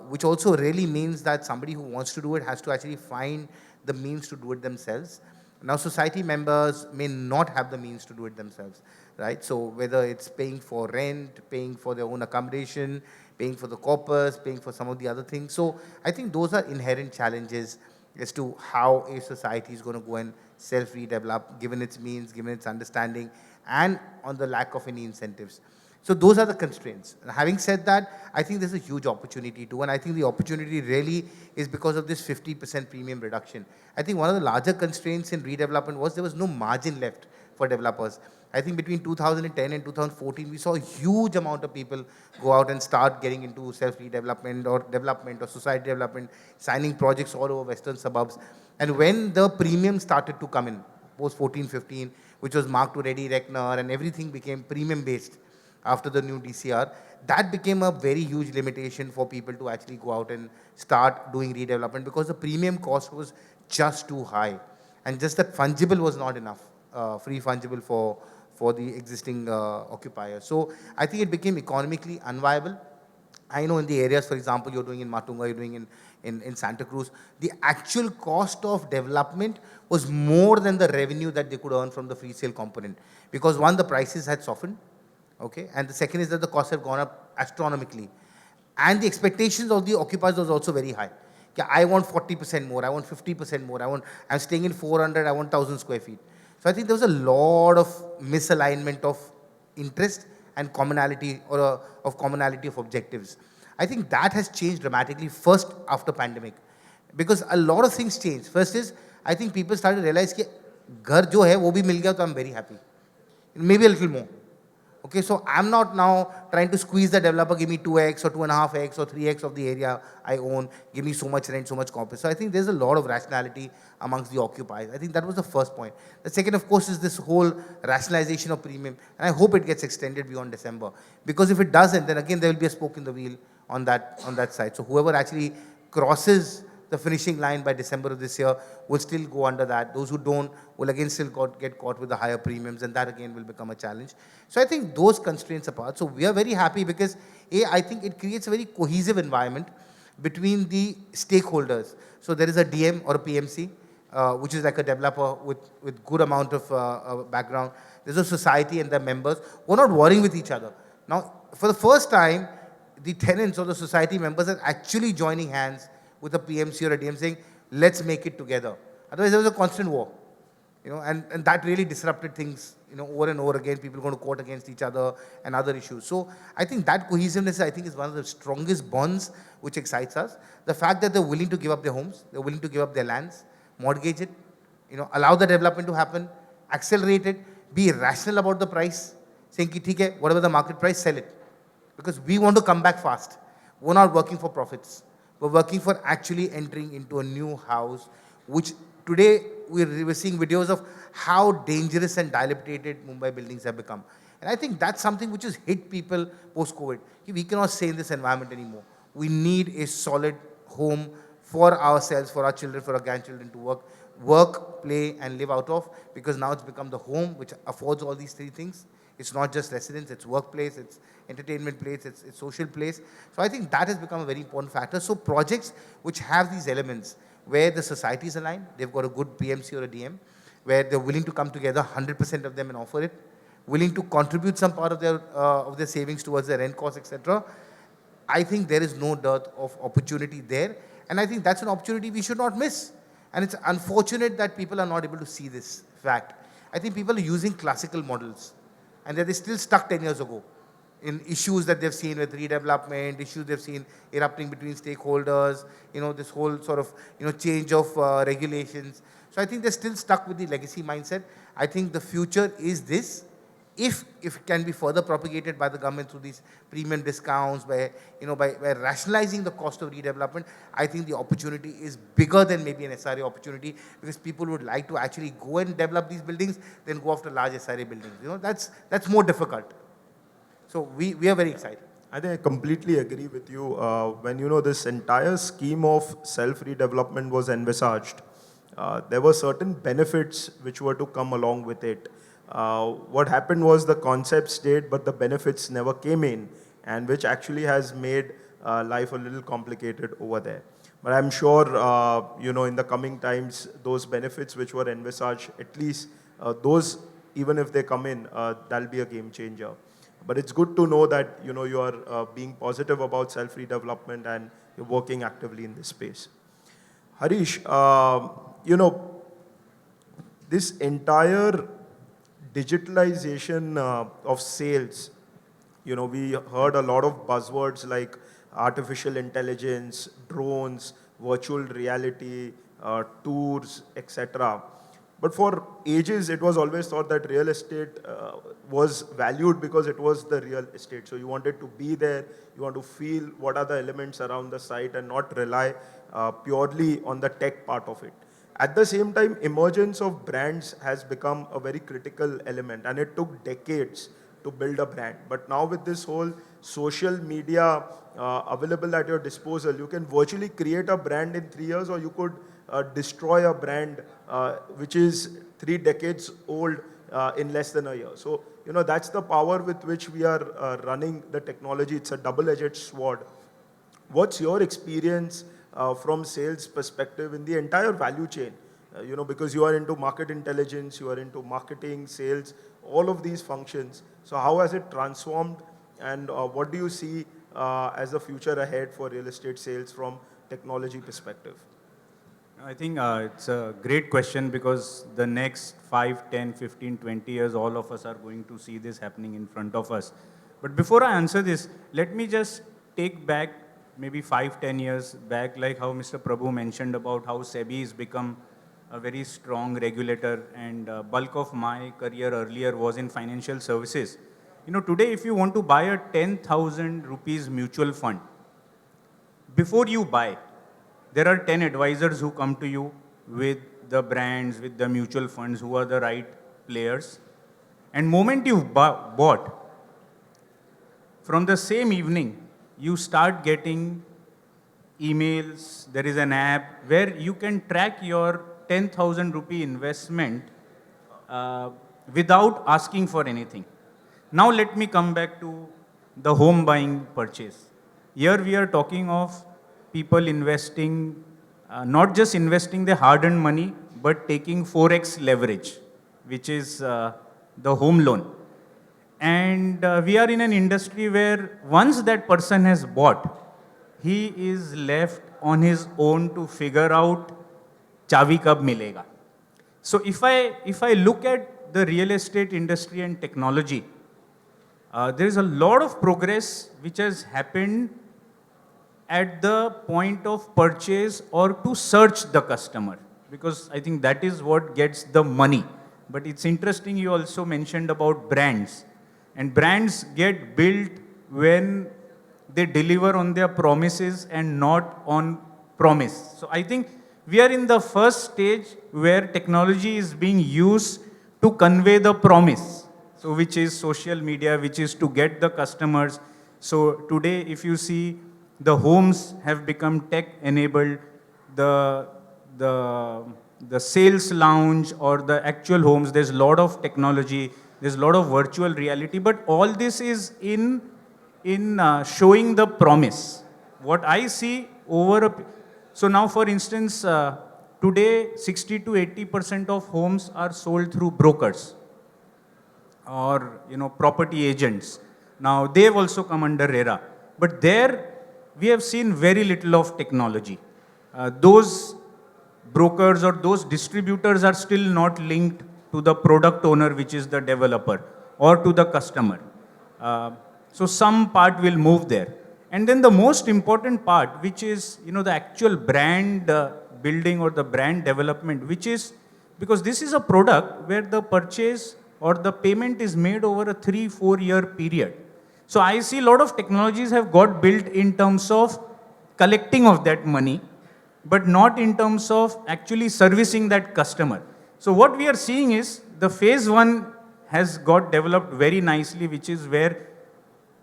Which also really means that somebody who wants to do it has to actually find the means to do it themselves. Now, society members may not have the means to do it themselves, right? So whether it's paying for rent, paying for their own accommodation, paying for the corpus, paying for some of the other things. So I think those are inherent challenges as to how a society is going to go and self-redevelop, given its means, given its understanding, and on the lack of any incentives. So those are the constraints. And having said that, I think there's a huge opportunity too, and I think the opportunity really is because of this 50% premium reduction. I think one of the larger constraints in redevelopment was there was no margin left for developers. I think between 2010 and 2014, we saw a huge amount of people go out and start getting into self-redevelopment or development or society development, signing projects all over western suburbs. And when the premium started to come in, post 14, 15, which was marked to Ready Reckoner and everything became premium based after the new DCR, that became a very huge limitation for people to actually go out and start doing redevelopment because the premium cost was just too high. And just that fungible was not enough, free fungible for the existing occupiers. So I think it became economically unviable. I know in the areas, for example, you're doing in Matunga, you're doing in Santa Cruz, the actual cost of development was more than the revenue that they could earn from the free sale component. Because one, the prices had softened, okay, and the second is that the costs have gone up astronomically. And the expectations of the occupiers was also very high. Yeah, I want 40% more, I want 50% more, I'm staying in 400, I want 1,000 square feet. So I think there was a lot of misalignment of interest and commonality of commonality of objectives. I think that has changed dramatically first after pandemic because a lot of things changed. First is I think people started to realize that घर जो है वो भी मिल गया तो I'm very happy. Maybe a little more. Okay, so I'm not now trying to squeeze the developer, give me 2x or 2.5x or 3x of the area I own, give me so much rent, so much compensation. So I think there's a lot of rationality amongst the occupiers. I think that was the first point. The second, of course, is this whole rationalization of premium. And I hope it gets extended beyond December. Because if it doesn't, then again, there will be a spoke in the wheel on that side. So whoever actually crosses the finishing line by December of this year will still go under that. Those who don't will again still get caught with the higher premiums, and that again will become a challenge. So I think those constraints apart. So we are very happy because I think it creates a very cohesive environment between the stakeholders. So there is a DM or a PMC, which is like a developer with good amount of background. There's a society and their members who are not warring with each other. Now, for the first time, the tenants or the society members are actually joining hands with a PMC or a DM saying, let's make it together. Otherwise, there was a constant war. And that really disrupted things, over and over again, people going to court against each other and other issues. So I think that cohesiveness, I think, is one of the strongest bonds which excites us. The fact that they're willing to give up their homes, they're willing to give up their lands, mortgage it, allow the development to happen, accelerate it, be rational about the price, saying, "Theek hai, whatever the market price, sell it." Because we want to come back fast. We're not working for profits. We're working for actually entering into a new house, which today we're seeing videos of how dangerous and dilapidated Mumbai buildings have become. And I think that's something which has hit people post-COVID. We cannot stay in this environment anymore. We need a solid home for ourselves, for our children, for our grandchildren to work, play, and live out of, because now it's become the home which affords all these three things. It's not just residence, it's workplace, it's entertainment place, it's social place. So I think that has become a very important factor. So projects which have these elements, where the society is aligned, they've got a good PMC or a DM, where they're willing to come together, 100% of them, and offer it, willing to contribute some part of their savings towards their rent costs, etc. I think there is no dearth of opportunity there. And I think that's an opportunity we should not miss. And it's unfortunate that people are not able to see this fact. I think people are using classical models, and they're still stuck 10 years ago in issues that they've seen with redevelopment, issues they've seen erupting between stakeholders, this whole sort of, change of regulations. So I think they're still stuck with the legacy mindset. I think the future is this. If it can be further propagated by the government through these premium discounts, by rationalizing the cost of redevelopment, I think the opportunity is bigger than maybe an SRA opportunity, because people would like to actually go and develop these buildings, then go after large SRA buildings. That's more difficult. So we are very excited. I think I completely agree with you. When this entire scheme of self-redevelopment was envisaged, there were certain benefits which were to come along with it. What happened was the concept stayed, but the benefits never came in, and which actually has made life a little complicated over there. But I'm sure, in the coming times, those benefits which were envisaged, at least those, even if they come in, that'll be a game changer. But it's good to know that, you are being positive about self-redevelopment and you're working actively in this space. Harish, this entire digitalization of sales we heard a lot of buzzwords like artificial intelligence, drones, virtual reality, tours, etc. But for ages, it was always thought that real estate was valued because it was the real estate. So you wanted to be there, you want to feel what are the elements around the site and not rely purely on the tech part of it. At the same time, emergence of brands has become a very critical element, and it took decades to build a brand. But now with this whole social media available at your disposal, you can virtually create a brand in 3 years, or you could destroy a brand which is 3 decades old in less than a year. So, that's the power with which we are running the technology. It's a double-edged sword. What's your experience from sales perspective in the entire value chain? Because you are into market intelligence, you are into marketing, sales, all of these functions. So how has it transformed, and what do you see as the future ahead for real estate sales from technology perspective? I think it's a great question, because the next 5, 10, 15, 20 years, all of us are going to see this happening in front of us. But before I answer this, let me just take back maybe 5, 10 years back, like how Mr. Prabhu mentioned about how SEBI has become a very strong regulator, and bulk of my career earlier was in financial services. Today if you want to buy a 10,000 rupees mutual fund, before you buy, there are 10 advisors who come to you with the brands, with the mutual funds, who are the right players. And moment you've bought, from the same evening, you start getting emails. There is an app where you can track your 10,000 rupee investment without asking for anything. Now let me come back to the home buying purchase. Here we are talking of people investing, not just investing their hard-earned money, but taking 4x leverage, which is the home loan. And we are in an industry where once that person has bought, he is left on his own to figure out chavi kab milega. So if I look at the real estate industry and technology, there is a lot of progress which has happened at the point of purchase or to search the customer, because I think that is what gets the money. But it's interesting, you also mentioned about brands. And brands get built when they deliver on their promises and not on promise. So I think we are in the first stage where technology is being used to convey the promise. So which is social media, which is to get the customers. So today, if you see, the homes have become tech enabled. The sales lounge or the actual homes, there's a lot of technology. There's a lot of virtual reality, but all this is in showing the promise. What I see so now for instance, today 60 to 80% of homes are sold through brokers or property agents. Now they've also come under RERA, but there we have seen very little of technology. Those brokers or those distributors are still not linked to the product owner, which is the developer, or to the customer. So some part will move there. And then the most important part, which is the actual brand building or the brand development, which is, because this is a product where the purchase or the payment is made over a 3-4 year period. So I see a lot of technologies have got built in terms of collecting of that money, but not in terms of actually servicing that customer. So what we are seeing is the phase 1 has got developed very nicely, which is where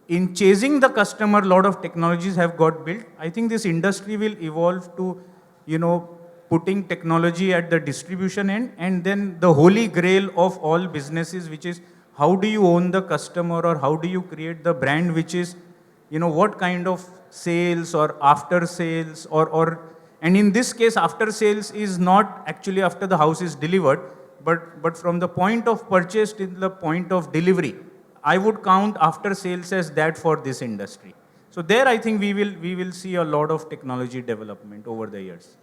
in chasing the customer, a lot of technologies have got built. I think this industry will evolve to, putting technology at the distribution end, and then the holy grail of all businesses, which is how do you own the customer, or how do you create the brand, which is, what kind of sales or after sales and in this case, after sales is not actually after the house is delivered, but from the point of purchase till the point of delivery. I would count after sales as that for this industry. So there I think we will see a lot of technology development over the years.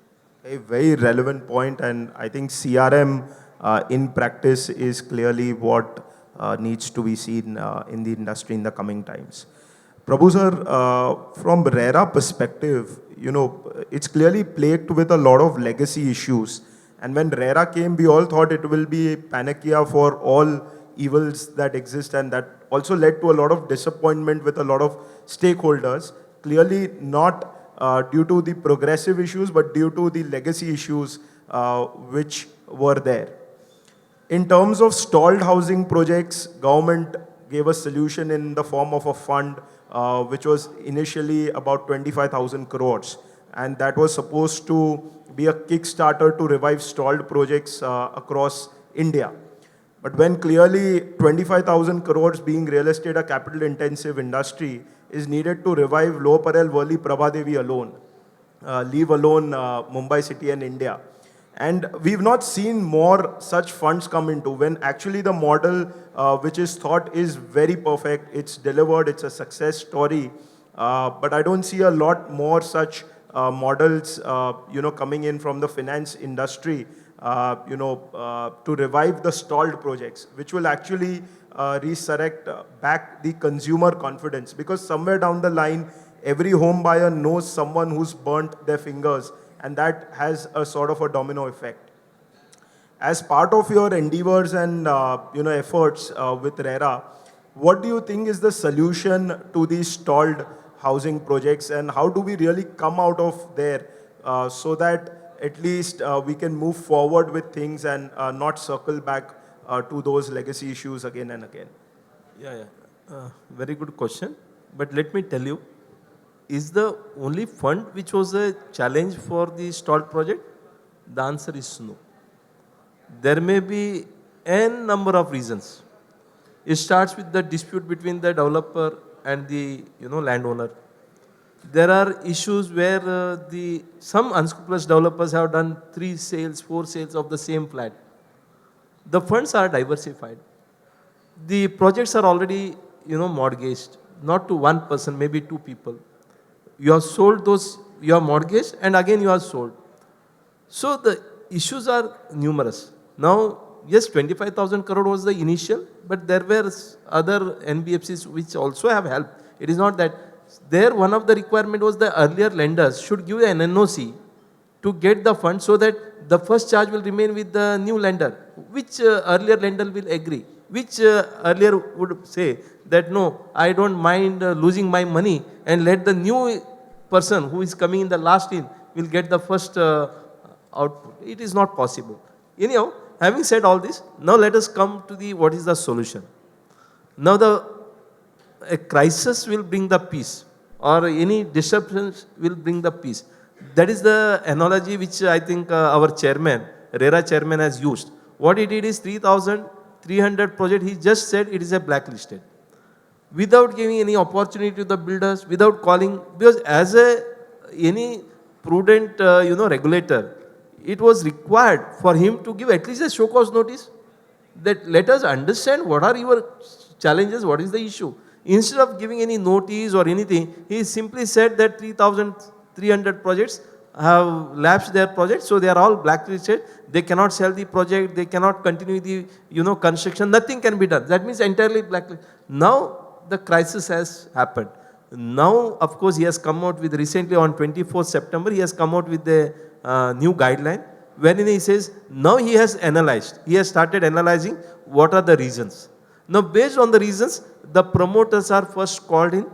A very relevant point, and I think CRM in practice is clearly what needs to be seen in the industry in the coming times. Prabhu sir, from RERA perspective, it's clearly plagued with a lot of legacy issues. And when RERA came, we all thought it will be a panacea for all evils that exist, and that also led to a lot of disappointment with a lot of stakeholders. Clearly not due to the progressive issues, but due to the legacy issues which were there. In terms of stalled housing projects, government gave a solution in the form of a fund which was initially about 25,000 crores. And that was supposed to be a kickstarter to revive stalled projects across India. But when clearly 25,000 crores, being real estate a capital intensive industry, is needed to revive Lower Parel, Worli, Prabhadevi alone, leave alone Mumbai city and India. And we've not seen more such funds come into, when actually the model which is thought is very perfect, it's delivered, it's a success story. But I don't see a lot more such models coming in from the finance industry to revive the stalled projects, which will actually resurrect back the consumer confidence. Because somewhere down the line, every home buyer knows someone who's burnt their fingers, and that has a sort of a domino effect. As part of your endeavors and efforts with RERA, what do you think is the solution to these stalled housing projects, and how do we really come out of there so that at least we can move forward with things and not circle back to those legacy issues again and again? Yeah. Very good question. But let me tell you, is the only fund which was a challenge for the stalled project? The answer is no. There may be n number of reasons. It starts with the dispute between the developer and the landowner. There are issues where some unscrupulous developers have done 3 sales, 4 sales of the same flat. The funds are diversified. The projects are already mortgaged, not to one person, maybe 2 people. You have sold those, you have mortgaged, and again you have sold. So the issues are numerous. Now, yes, 25,000 crore was the initial, but there were other NBFCs which also have helped. It is not that there one of the requirement was the earlier lenders should give an NOC to get the fund, so that the first charge will remain with the new lender, which earlier lender will agree, which earlier would say that no, I don't mind losing my money, and let the new person who is coming in the last in will get the first output. It is not possible. Anyhow, having said all this, now let us come to what is the solution. Now a crisis will bring the peace, or any disruptions will bring the peace. That is the analogy which I think our chairman, RERA chairman, has used. What he did is 3,300 project, he just said it is a blacklisted. Without giving any opportunity to the builders, without calling, because as any prudent regulator, it was required for him to give at least a show cause notice, that let us understand what are your challenges, what is the issue. Instead of giving any notice or anything, he simply said that 3,300 projects have lapsed their project, so they are all blacklisted. They cannot sell the project, they cannot continue the construction, nothing can be done. That means entirely blacklisted. Now the crisis has happened. Now, of course, he has come out with recently on 24th September, he has come out with the new guideline, wherein he says, now he has analyzed, he has started analyzing what are the reasons. Now, based on the reasons, the promoters are first called in.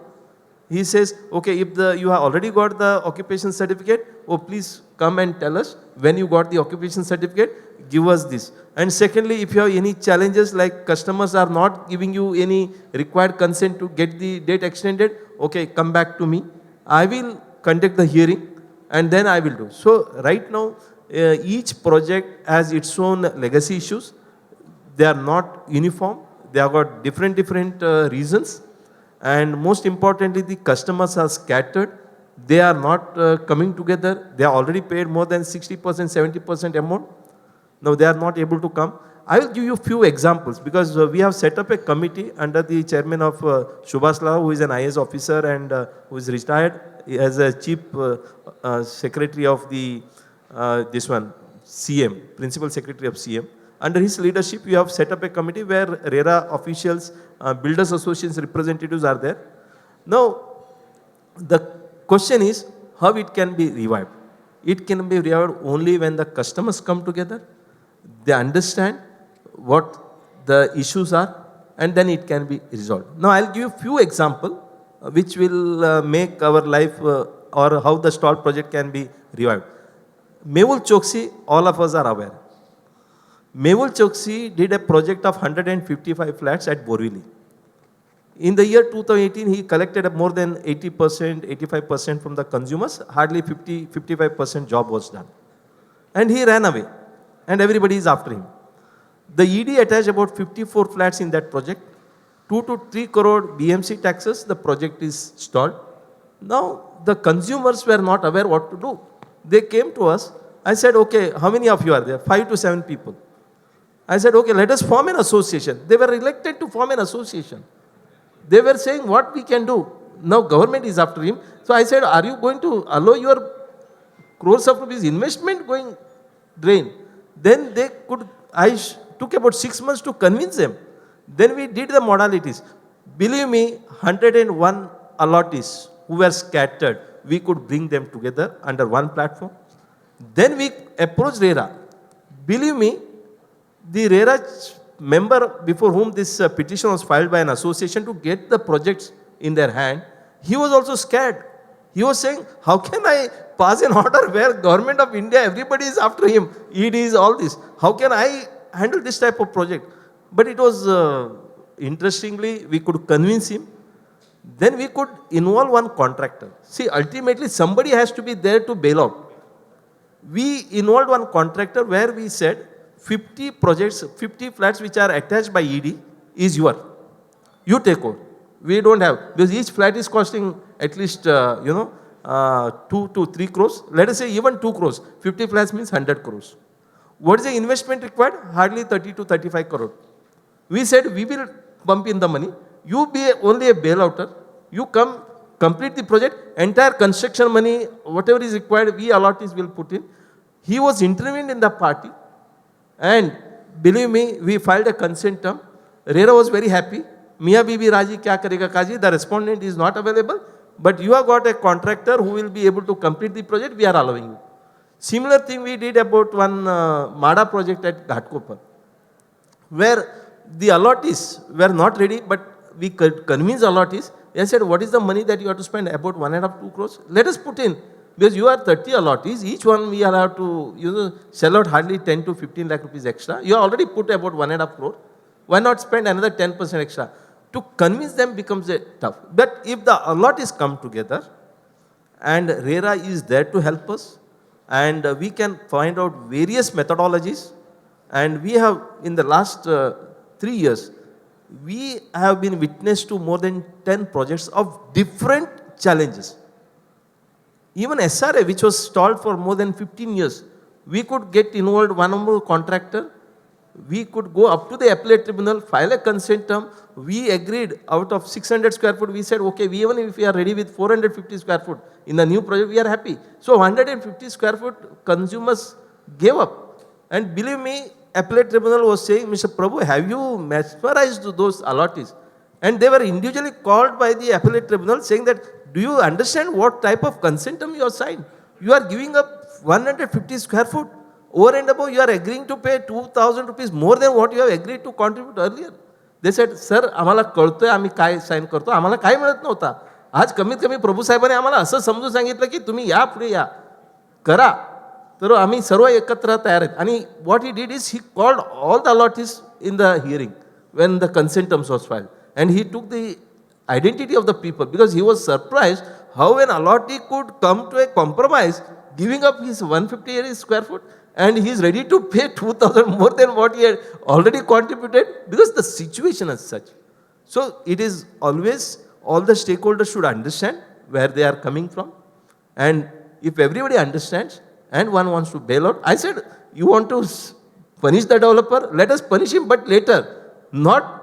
He says, okay, if you have already got the occupation certificate, please come and tell us when you got the occupation certificate, give us this. And secondly, if you have any challenges like customers are not giving you any required consent to get the date extended, okay, come back to me. I will conduct the hearing and then I will do. So right now, each project has its own legacy issues. They are not uniform. They have got different reasons. And most importantly, the customers are scattered. They are not coming together. They are already paid more than 60%, 70% amount. Now they are not able to come. I will give you a few examples, because we have set up a committee under the chairman of Subhash Lal, who is an IAS officer and who is retired as a chief secretary of the CM, principal secretary of CM. Under his leadership, we have set up a committee where RERA officials, builders associations representatives are there. Now, the question is how it can be revived. It can be revived only when the customers come together, they understand what the issues are, and then it can be resolved. Now, I'll give you a few examples which will make our life or how the stall project can be revived. Mehul Choksi, all of us are aware. Mehul Choksi did a project of 155 flats at Borivali. In the year 2018, he collected more than 80%, 85% from the consumers. Hardly 55% job was done. And he ran away. And everybody is after him. The ED attached about 54 flats in that project. 2 to 3 crore BMC taxes, the project is stalled. Now, the consumers were not aware what to do. They came to us. I said, okay, how many of you are there? 5 to 7 people. I said, okay, let us form an association. They were reluctant to form an association. They were saying what we can do. Now government is after him. So I said, are you going to allow your crores of rupees investment going drain? Then they could, took about 6 months to convince them. Then we did the modalities. Believe me, 101 allottees who were scattered, we could bring them together under one platform. Then we approached RERA. Believe me, the RERA member before whom this petition was filed by an association to get the projects in their hand, he was also scared. He was saying, how can I pass an order where government of India, everybody is after him, ED is all this. How can I handle this type of project? But it was, interestingly, we could convince him. Then we could involve one contractor. See, ultimately somebody has to be there to bail out. We involved one contractor where we said, 50 projects, 50 flats which are attached by ED is yours. You take over. We don't have, because each flat is costing at least, 2 to 3 crores. Let us say even 2 crores. 50 flats means 100 crores. What is the investment required? Hardly 30 to 35 crore. We said we will pump in the money. You be only a bailouter. You come, complete the project. Entire construction money, whatever is required, we allottees will put in. He was intervened in the party. And believe me, we filed a consent term. RERA was very happy. Mia Bibi Raji kya karega kaji, the respondent is not available, but you have got a contractor who will be able to complete the project, we are allowing you. Similar thing we did about one MADA project at Ghatkopar, where the allottees were not ready, but we could convince allottees. They said, what is the money that you have to spend? About 1.5 to 2 crores. Let us put in. Because you are 30 allottees, each one we are allowed to sell out hardly 10 to 15 lakh rupees extra. You already put about 1.5 crore. Why not spend another 10% extra? To convince them becomes tough. But if the allottees come together and RERA is there to help us, and we can find out various methodologies, and we have in the last 3 years, we have been witness to more than 10 projects of different challenges. Even SRA, which was stalled for more than 15 years, we could get involved one more contractor. We could go up to the appellate tribunal, file a consent term. We agreed out of 600 square foot, we said, okay, even if we are ready with 450 square foot in the new project, we are happy. So 150 square foot consumers gave up. And believe me, appellate tribunal was saying, Mr. Prabhu, have you mesmerized those allottees? And they were individually called by the appellate tribunal saying that, do you understand what type of consent term you have signed? You are giving up 150 square foot. Over and above, you are agreeing to pay 2,000 rupees more than what you have agreed to contribute earlier. They said, sir, आम्हाला कळतोय आम्ही काय sign करतो, आम्हाला काय मिळत नव्हता. आज कमीत कमी प्रभू साहेबांनी आम्हाला असं समजून सांगितलं की तुम्ही या पुढे या करा. तर आम्ही सर्व एकत्र तयार आहेत. आणि what he did is he called all the allottees in the hearing when the consent terms was filed. And he took the identity of the people because he was surprised how an allottee could come to a compromise giving up his 150 square foot and he is ready to pay 2,000 more than what he had already contributed because the situation is such. So it is always all the stakeholders should understand where they are coming from, and if everybody understands and one wants to bail out, I said, you want to punish the developer, let us punish him, but later, not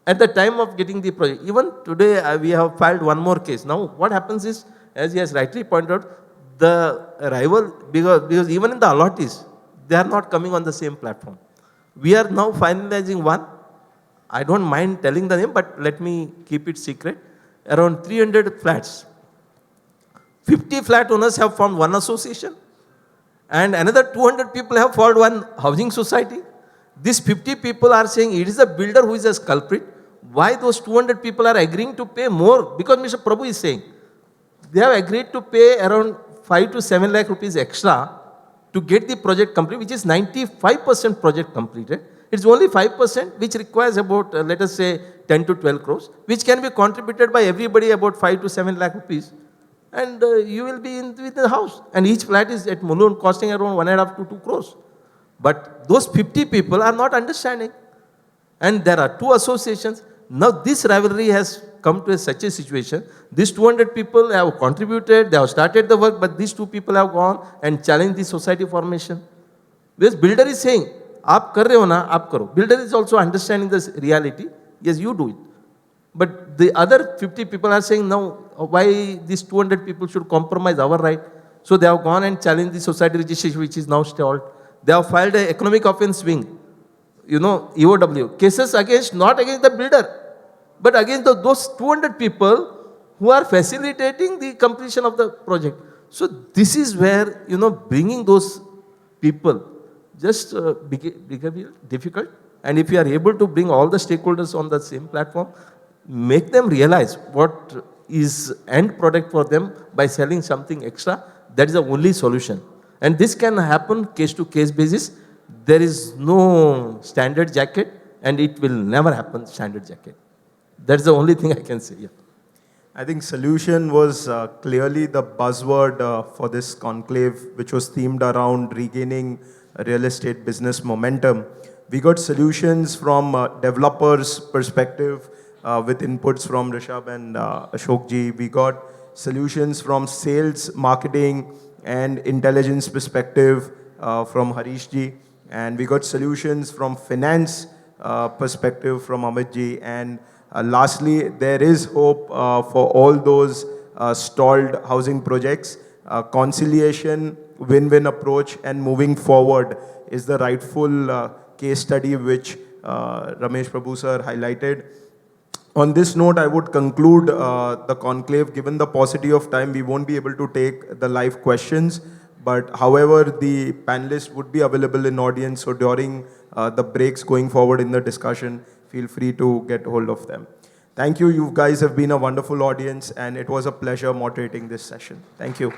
at the time of getting the project. Even today, we have filed one more case. Now, what happens is, as he has rightly pointed out, the rival, because even in the allottees, they are not coming on the same platform. We are now finalizing one. I don't mind telling the name, but let me keep it secret. Around 300 flats. 50 flat owners have formed one association, and another 200 people have formed one housing society. These 50 people are saying it is the builder who is a culprit. Why those 200 people are agreeing to pay more? Because Mr. Prabhu is saying they have agreed to pay around 5 to 7 lakh rupees extra to get the project complete, which is 95% project completed. It's only 5% which requires about, let us say, 10 to 12 crores, which can be contributed by everybody about 5 to 7 lakh rupees. And you will be in with the house. And each flat is at Mulund costing around 1.5 to 2 crores. But those 50 people are not understanding. And there are two associations. Now this rivalry has come to such a situation. These 200 people have contributed, they have started the work, but these two people have gone and challenged the society formation. Because builder is saying, "Aap kar rahe ho na, aap karo." Builder is also understanding this reality. Yes, you do it. But the other 50 people are saying, no, why these 200 people should compromise our right? So they have gone and challenged the society registration, which is now stalled. They have filed an economic offense wing, EOW, cases against, not against the builder, but against those 200 people who are facilitating the completion of the project. So this is where, bringing those people just become difficult. And if you are able to bring all the stakeholders on the same platform, make them realize what is end product for them by selling something extra, that is the only solution. And this can happen case to case basis. There is no standard jacket, and it will never happen standard jacket. That's the only thing I can say. Yeah. I think solution was clearly the buzzword for this conclave, which was themed around regaining real estate business momentum. We got solutions from developers' perspective with inputs from Rishabh and Ashok ji. We got solutions from sales, marketing, and intelligence perspective from Harish ji. And we got solutions from finance perspective from Amit ji. And lastly, there is hope for all those stalled housing projects. Conciliation, win-win approach, and moving forward is the rightful case study which Ramesh Prabhu sir highlighted. On this note, I would conclude the conclave. Given the paucity of time, we won't be able to take the live questions. But however, the panelists would be available in audience. So during the breaks going forward in the discussion, feel free to get hold of them. Thank you. You guys have been a wonderful audience, and it was a pleasure moderating this session. Thank you.